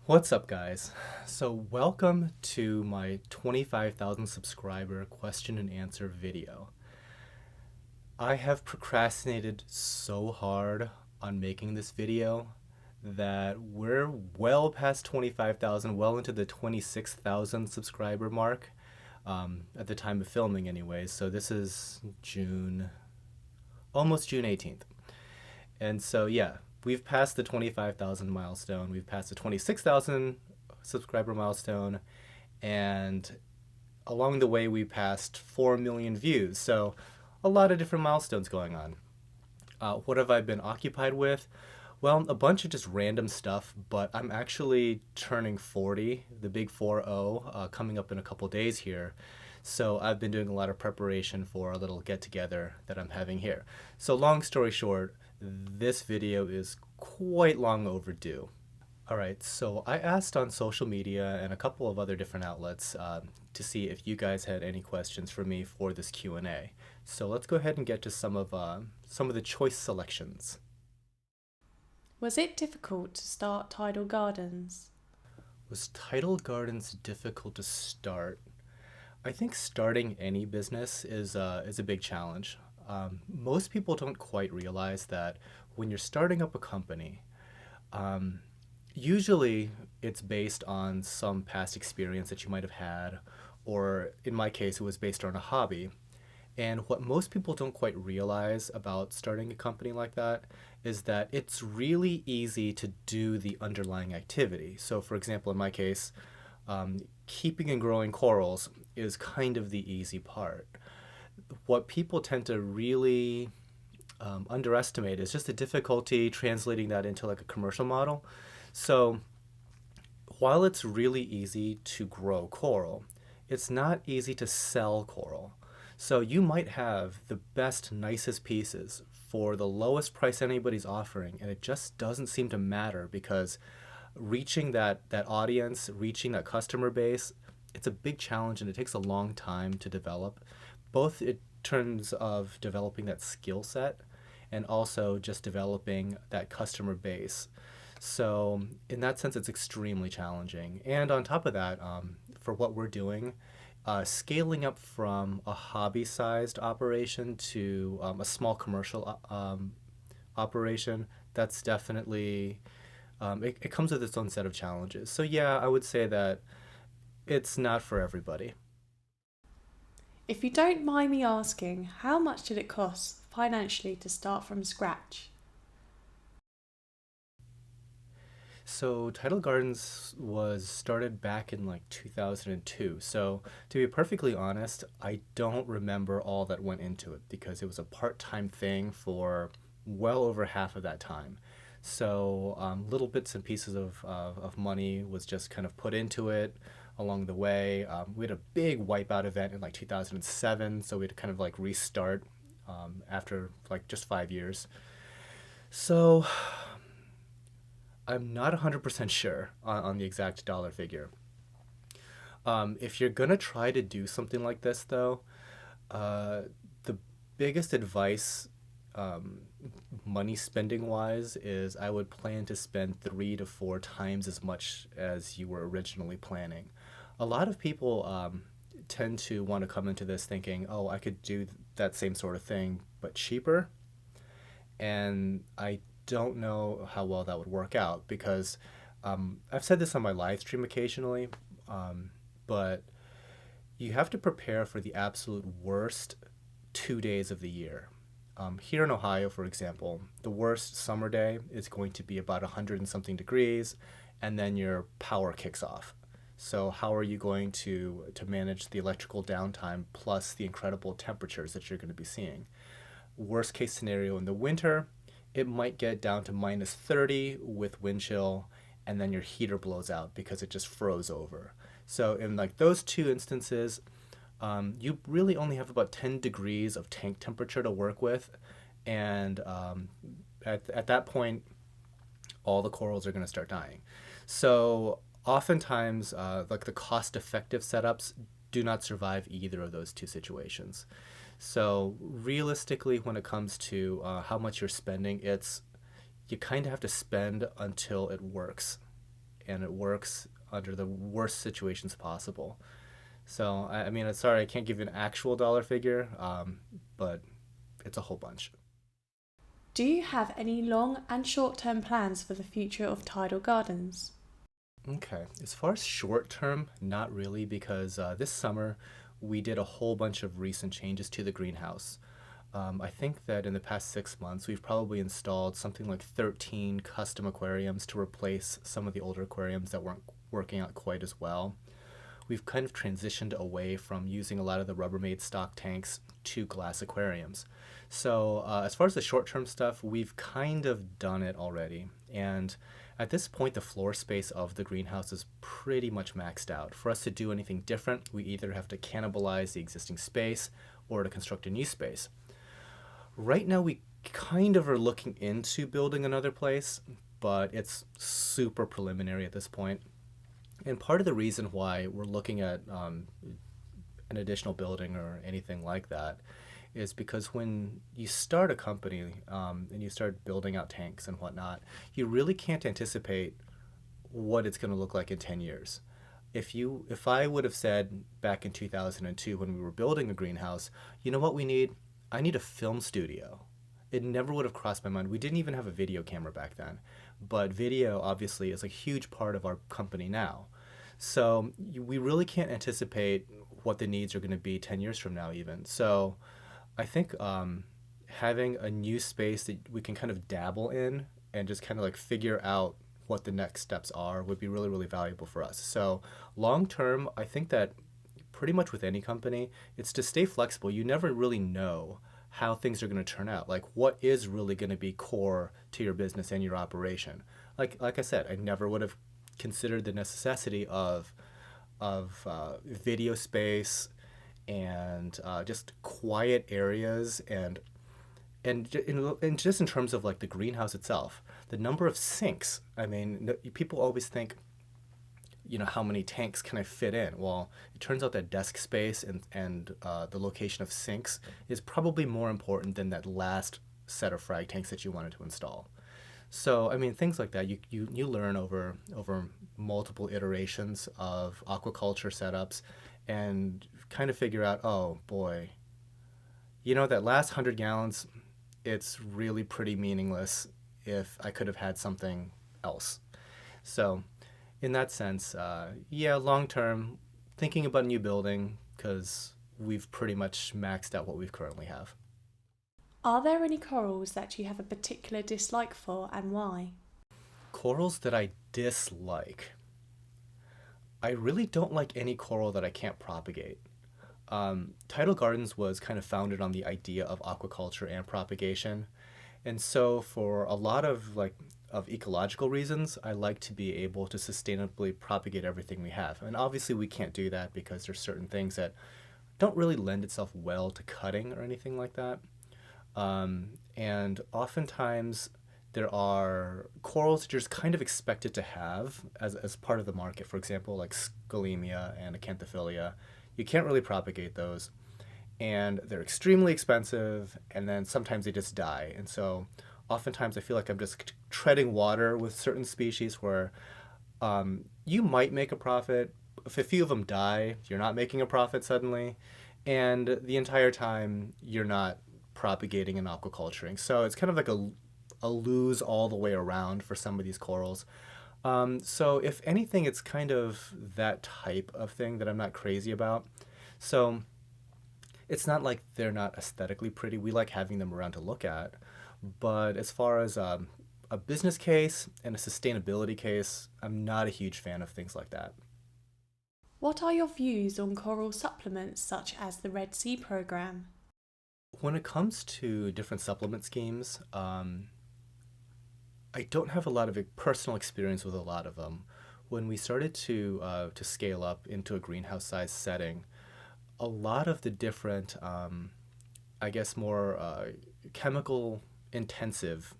What's up, guys? So welcome to my 25,000 subscriber question and answer video. I have procrastinated so hard on making this video that we're well past 25,000, well into the 26,000 subscriber mark at the time of filming anyways. So this is almost June 18th. And so yeah, we've passed the 25,000 milestone. We've passed the 26,000 subscriber milestone. And along the way, we passed 4 million views. So a lot of different milestones going on. What have I been occupied with? Well, a bunch of just random stuff, but I'm actually turning 40, the big 4-0, coming up in a couple days here. So I've been doing a lot of preparation for a little get-together that I'm having here. So long story short, this video is quite long overdue. All right, so I asked on social media and a couple of other different outlets to see if you guys had any questions for me for this Q&A. So let's go ahead and get to some of the choice selections. Was it difficult to start Tidal Gardens? Was Tidal Gardens difficult to start? I think starting any business is a big challenge. Most people don't quite realize that when you're starting up a company, usually it's based on some past experience that you might have had, or in my case, it was based on a hobby. And what most people don't quite realize about starting a company like that is that it's really easy to do the underlying activity. So, for example, in my case, keeping and growing corals is kind of the easy part. What people tend to really underestimate is just the difficulty translating that into like a commercial model. So while it's really easy to grow coral, it's not easy to sell coral. So you might have the best, nicest pieces for the lowest price anybody's offering, and it just doesn't seem to matter because reaching that audience, reaching that customer base, it's a big challenge and it takes a long time to develop, both in terms of developing that skill set and also just developing that customer base. So in that sense, it's extremely challenging. And on top of that, for what we're doing, scaling up from a hobby-sized operation to a small commercial operation, that's definitely, it comes with its own set of challenges. So yeah, I would say that it's not for everybody. If you don't mind me asking, how much did it cost financially to start from scratch? So Tidal Gardens was started back in like 2002. So to be perfectly honest, I don't remember all that went into it because it was a part-time thing for well over half of that time. So little bits and pieces of money was just kind of put into it along the way. We had a big wipeout event in like 2007, so we had to kind of like restart after like just 5 years. So I'm not 100% sure on the exact dollar figure. If you're gonna try to do something like this, though, the biggest advice, money spending wise, is I would plan to spend 3 to 4 times as much as you were originally planning. A lot of people tend to want to come into this thinking, oh, I could do that same sort of thing, but cheaper. And I don't know how well that would work out because I've said this on my live stream occasionally, but you have to prepare for the absolute worst 2 days of the year. Here in Ohio, for example, the worst summer day is going to be about 100 and something degrees, and then your power kicks off. So how are you going to manage the electrical downtime plus the incredible temperatures that you're going to be seeing? Worst case scenario in the winter, it might get down to minus 30 with wind chill, and then your heater blows out because it just froze over. So in like those two instances, you really only have about 10 degrees of tank temperature to work with, and at that point, all the corals are going to start dying. So oftentimes, like the cost-effective setups do not survive either of those two situations. So realistically, when it comes to how much you're spending, you kind of have to spend until it works. and it works under the worst situations possible. So, I mean, sorry, I can't give you an actual dollar figure, but it's a whole bunch. Do you have any long and short term plans for the future of Tidal Gardens? Okay. As far as short term, not really, because this summer we did a whole bunch of recent changes to the greenhouse. I think that in the past 6 months, we've probably installed something like 13 custom aquariums to replace some of the older aquariums that weren't working out quite as well. We've kind of transitioned away from using a lot of the Rubbermaid stock tanks to glass aquariums. So, as far as the short term stuff, we've kind of done it already. And at this point, the floor space of the greenhouse is pretty much maxed out. For us to do anything different, we either have to cannibalize the existing space or to construct a new space. Right now, we kind of are looking into building another place, but it's super preliminary at this point. And part of the reason why we're looking at an additional building or anything like that is because when you start a company and you start building out tanks and whatnot, you really can't anticipate what it's going to look like in 10 years. If I would have said back in 2002 when we were building a greenhouse, you know what we need? I need a film studio. It never would have crossed my mind. We didn't even have a video camera back then, but video obviously is a huge part of our company now. So we really can't anticipate what the needs are going to be 10 years from now even. So I think having a new space that we can kind of dabble in and just kind of like figure out what the next steps are would be really, really valuable for us. So long term, I think that pretty much with any company, it's to stay flexible. You never really know how things are going to turn out. Like what is really going to be core to your business and your operation. Like I said, I never would have considered the necessity of video space and just quiet areas and just in terms of like the greenhouse itself, the number of sinks. I mean, people always think, how many tanks can I fit in? Well, it turns out that desk space and the location of sinks is probably more important than that last set of frag tanks that you wanted to install. So, I mean, things like that, you learn over multiple iterations of aquaculture setups and kind of figure out, oh boy, that last 100 gallons, it's really pretty meaningless if I could have had something else. So, in that sense, yeah, long term, thinking about a new building because we've pretty much maxed out what we currently have. Are there any corals that you have a particular dislike for and why? Corals that I dislike. I really don't like any coral that I can't propagate. Tidal Gardens was kind of founded on the idea of aquaculture and propagation. And so for a lot of ecological reasons, I like to be able to sustainably propagate everything we have. And obviously we can't do that because there's certain things that don't really lend itself well to cutting or anything like that. And oftentimes there are corals that you're just kind of expected to have as part of the market. For example, like scalemia and acanthophilia. You can't really propagate those. And they're extremely expensive, and then sometimes they just die. And so oftentimes I feel like I'm just treading water with certain species where you might make a profit. If a few of them die, you're not making a profit suddenly. And the entire time, you're not propagating and aquaculturing. So it's kind of like a lose all the way around for some of these corals. So if anything, it's kind of that type of thing that I'm not crazy about. So it's not like they're not aesthetically pretty. We like having them around to look at. But as far as a business case and a sustainability case, I'm not a huge fan of things like that. What are your views on coral supplements such as the Red Sea program? When it comes to different supplement schemes, I don't have a lot of personal experience with a lot of them. When we started to scale up into a greenhouse size setting, a lot of the different, I guess, more chemical intensive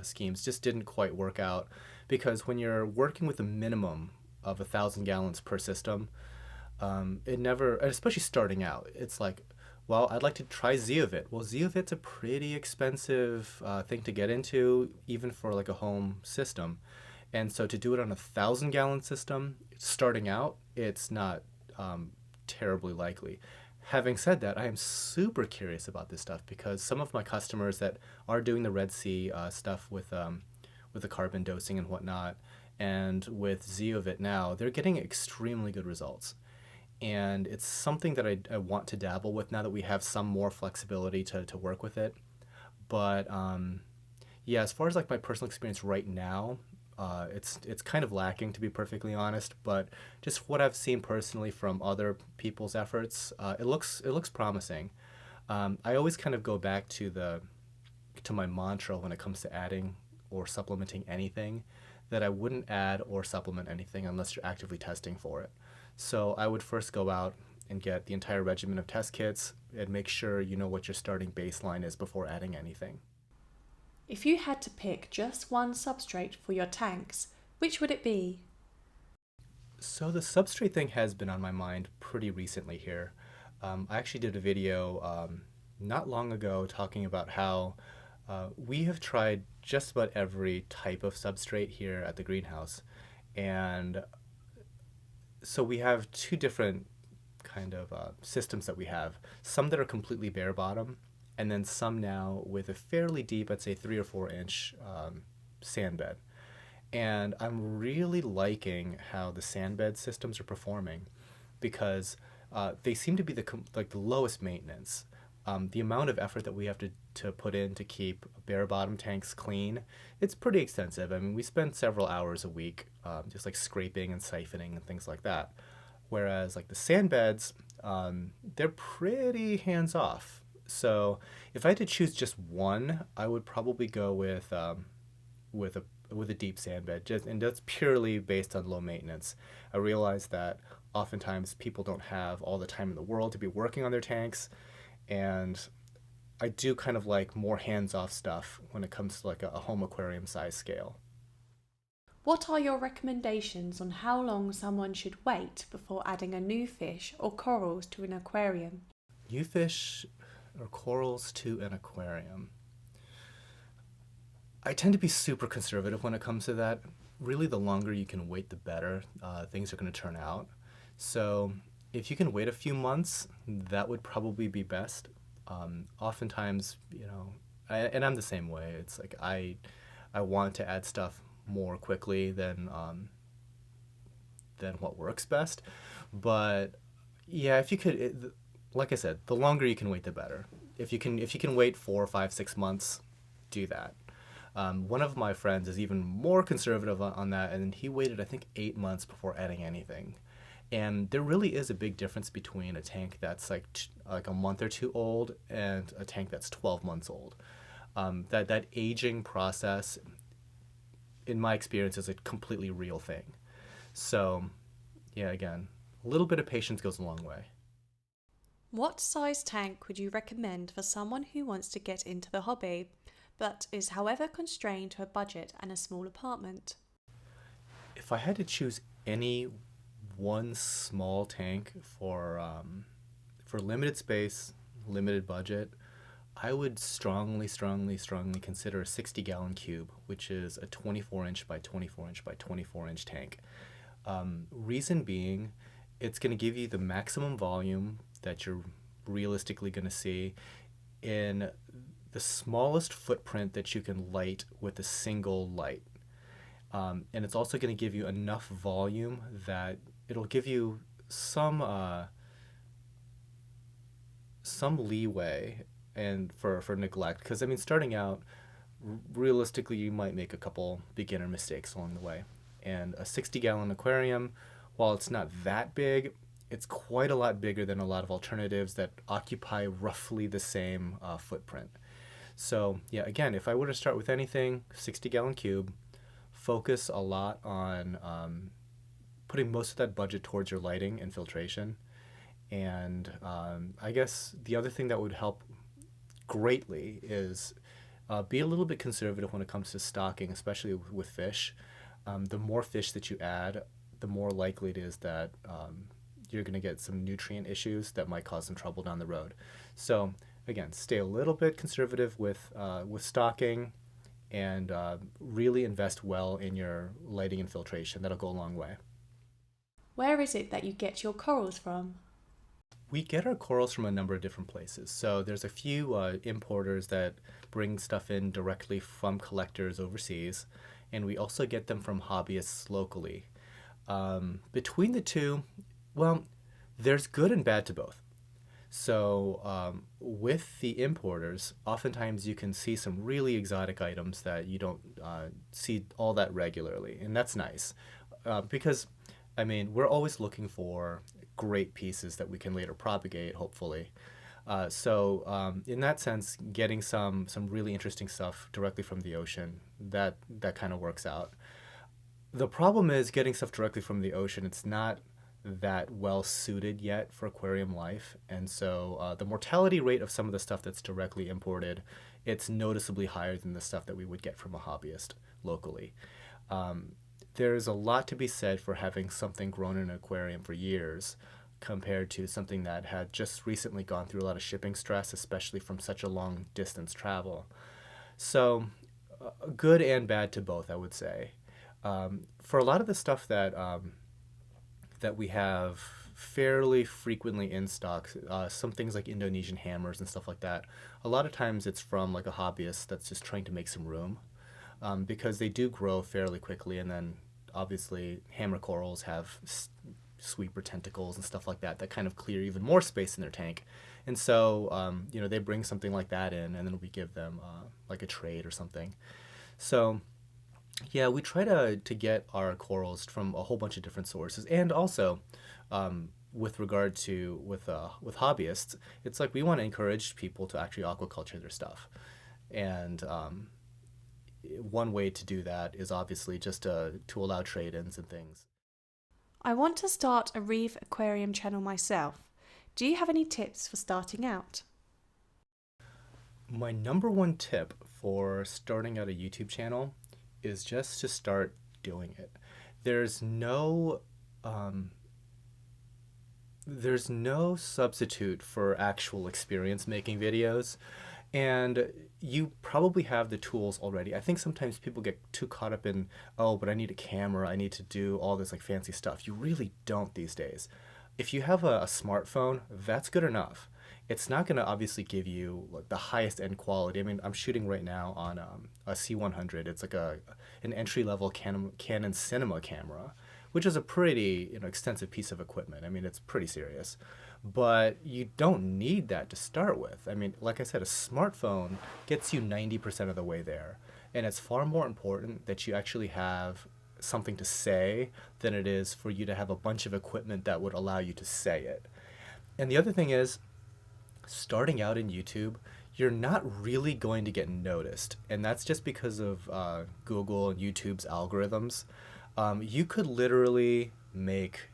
schemes just didn't quite work out because when you're working with a minimum of 1,000 gallons per system, it never, especially starting out, it's like, well, I'd like to try Zeovit. Well, Zeovit's a pretty expensive thing to get into, even for like a home system. And so to do it on a 1,000-gallon system, starting out, it's not terribly likely. Having said that, I am super curious about this stuff because some of my customers that are doing the Red Sea stuff with the carbon dosing and whatnot, and with Zeovit now, they're getting extremely good results. And it's something that I want to dabble with now that we have some more flexibility to work with it. But yeah, as far as like my personal experience right now, it's kind of lacking to be perfectly honest. But just what I've seen personally from other people's efforts, it looks promising. I always kind of go back to my mantra when it comes to adding or supplementing anything, that I wouldn't add or supplement anything unless you're actively testing for it. So I would first go out and get the entire regimen of test kits and make sure you know what your starting baseline is before adding anything. If you had to pick just one substrate for your tanks, which would it be? So the substrate thing has been on my mind pretty recently here. I actually did a video not long ago talking about how we have tried just about every type of substrate here at the greenhouse. And so we have two different kind of systems that we have. Some that are completely bare bottom, and then some now with a fairly deep, I'd say 3 or 4 inch sand bed. And I'm really liking how the sand bed systems are performing because they seem to be like the lowest maintenance. The amount of effort that we have to put in to keep bare bottom tanks clean, it's pretty extensive. I mean, we spend several hours a week just like scraping and siphoning and things like that. Whereas like the sand beds, they're pretty hands off. So if I had to choose just one, I would probably go with a deep sand bed, just and that's purely based on low maintenance. I realize that oftentimes people don't have all the time in the world to be working on their tanks, and I do kind of like more hands-off stuff when it comes to like a home aquarium size scale. What are your recommendations on how long someone should wait before adding a new fish or corals to an aquarium? New fish or corals to an aquarium. I tend to be super conservative when it comes to that. Really, the longer you can wait, the better things are going to turn out. So, if you can wait a few months, that would probably be best. Oftentimes, and I'm the same way. It's like I want to add stuff more quickly than what works best. But yeah, if you could, like I said, the longer you can wait, the better. If you can wait 4, 5, 6 months, do that. One of my friends is even more conservative on that, and he waited, I think, 8 months before adding anything. And there really is a big difference between a tank that's like a month or two old and a tank that's 12 months old. That aging process, in my experience, is a completely real thing. So, yeah, again, a little bit of patience goes a long way. What size tank would you recommend for someone who wants to get into the hobby, but is however constrained to a budget and a small apartment? If I had to choose any one small tank for limited space, limited budget, I would strongly, strongly, strongly consider a 60-gallon cube, which is a 24-inch by 24-inch by 24-inch tank. Reason being, it's going to give you the maximum volume that you're realistically going to see in the smallest footprint that you can light with a single light. And it's also going to give you enough volume that it'll give you some leeway and for neglect. Because I mean, starting out, realistically, you might make a couple beginner mistakes along the way. And a 60-gallon aquarium, while it's not that big, it's quite a lot bigger than a lot of alternatives that occupy roughly the same footprint. So yeah, again, if I were to start with anything, 60-gallon cube, focus a lot on putting most of that budget towards your lighting and filtration. And I guess the other thing that would help greatly is be a little bit conservative when it comes to stocking, especially with fish. The more fish that you add, the more likely it is that you're going to get some nutrient issues that might cause some trouble down the road. So again, stay a little bit conservative with stocking, and really invest well in your lighting and filtration. That'll go a long way. Where is it that you get your corals from? We get our corals from a number of different places. So there's a few importers that bring stuff in directly from collectors overseas, and we also get them from hobbyists locally. Between the two, well, there's good and bad to both. So with the importers, oftentimes you can see some really exotic items that you don't see all that regularly, and that's nice because, I mean, we're always looking for great pieces that we can later propagate, hopefully. In that sense, getting some really interesting stuff directly from the ocean, that kind of works out. The problem is getting stuff directly from the ocean. It's not that well suited yet for aquarium life, and so the mortality rate of some of the stuff that's directly imported, it's noticeably higher than the stuff that we would get from a hobbyist locally. There's a lot to be said for having something grown in an aquarium for years compared to something that had just recently gone through a lot of shipping stress, especially from such a long distance travel. So, good and bad to both, I would say. For a lot of the stuff that we have fairly frequently in stock, some things like Indonesian hammers and stuff like that, a lot of times it's from like a hobbyist that's just trying to make some room, because they do grow fairly quickly, and then obviously hammer corals have sweeper tentacles and stuff like that that kind of clear even more space in their tank. And so, they bring something like that in, and then we give them like a trade or something. So, yeah, we try to get our corals from a whole bunch of different sources, and also, with regard to with hobbyists, it's like we want to encourage people to actually aquaculture their stuff, and one way to do that is obviously just to allow trade-ins and things. I want to start a reef aquarium channel myself. Do you have any tips for starting out? My number one tip for starting out a YouTube channel is just to start doing it. There's no there's no substitute for actual experience making videos, and you probably have the tools already. I think sometimes people get too caught up in, oh, but I need a camera, I need to do all this like fancy stuff. You really don't these days. If you have a smartphone, that's good enough. It's not going to obviously give you like the highest end quality. I mean, I'm shooting right now on a C100. It's like an entry level Canon cinema camera, which is a pretty extensive piece of equipment. I mean, it's pretty serious, but you don't need that to start with. I mean, like I said, a smartphone gets you 90% of the way there, and it's far more important that you actually have something to say than it is for you to have a bunch of equipment that would allow you to say it. And the other thing is, starting out in YouTube, you're not really going to get noticed. And that's just because of Google and YouTube's algorithms. You could literally make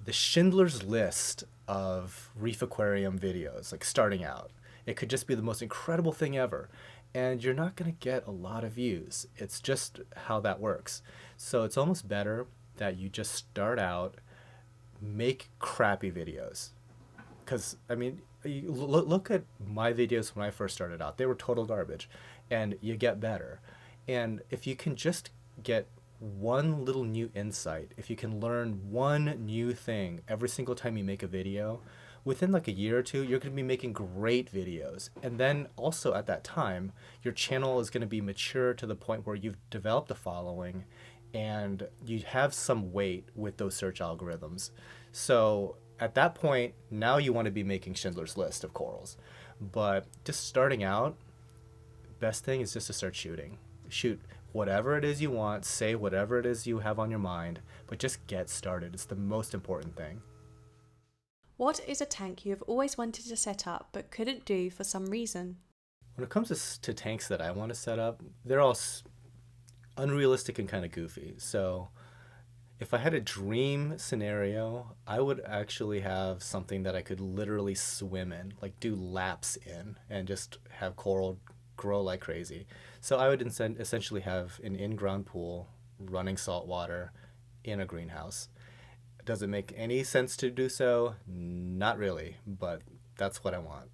the Schindler's List of reef aquarium videos, like starting out. It could just be the most incredible thing ever. And you're not going to get a lot of views. It's just how that works. So it's almost better that you just start out, make crappy videos. Because, I mean, you look at my videos when I first started out. They were total garbage. And you get better. And if you can just get one little new insight, if you can learn one new thing every single time you make a video, within like a year or two, you're going to be making great videos. And then also at that time, your channel is going to be mature to the point where you've developed a following and you have some weight with those search algorithms. So at that point, now you want to be making Schindler's List of corals. But just starting out, best thing is just to start shooting. Shoot whatever it is you want, say whatever it is you have on your mind, but just get started. It's the most important thing. What is a tank you have always wanted to set up but couldn't do for some reason? When it comes to tanks that I want to set up, they're all unrealistic and kind of goofy. So if I had a dream scenario, I would actually have something that I could literally swim in, like do laps in, and just have coral grow like crazy. So I would essentially have an in-ground pool, running salt water, in a greenhouse. Does it make any sense to do so? Not really, but that's what I want.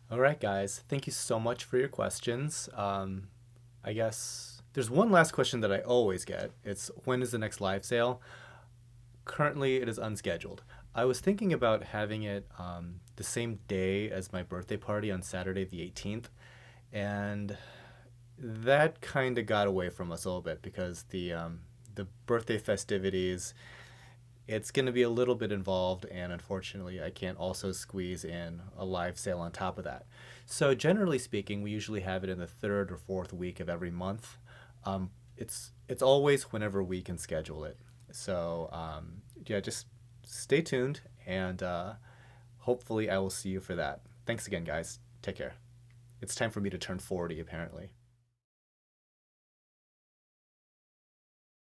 All right, guys, thank you so much for your questions. I guess there's one last question that I always get. It's when is the next live sale? Currently, it is unscheduled. I was thinking about having it the same day as my birthday party on Saturday the 18th, and that kind of got away from us a little bit because the birthday festivities, it's going to be a little bit involved, and unfortunately, I can't also squeeze in a live sale on top of that. So, generally speaking, we usually have it in the third or fourth week of every month. It's always whenever we can schedule it. So, yeah, just stay tuned, and hopefully, I will see you for that. Thanks again, guys. Take care. It's time for me to turn 40, apparently.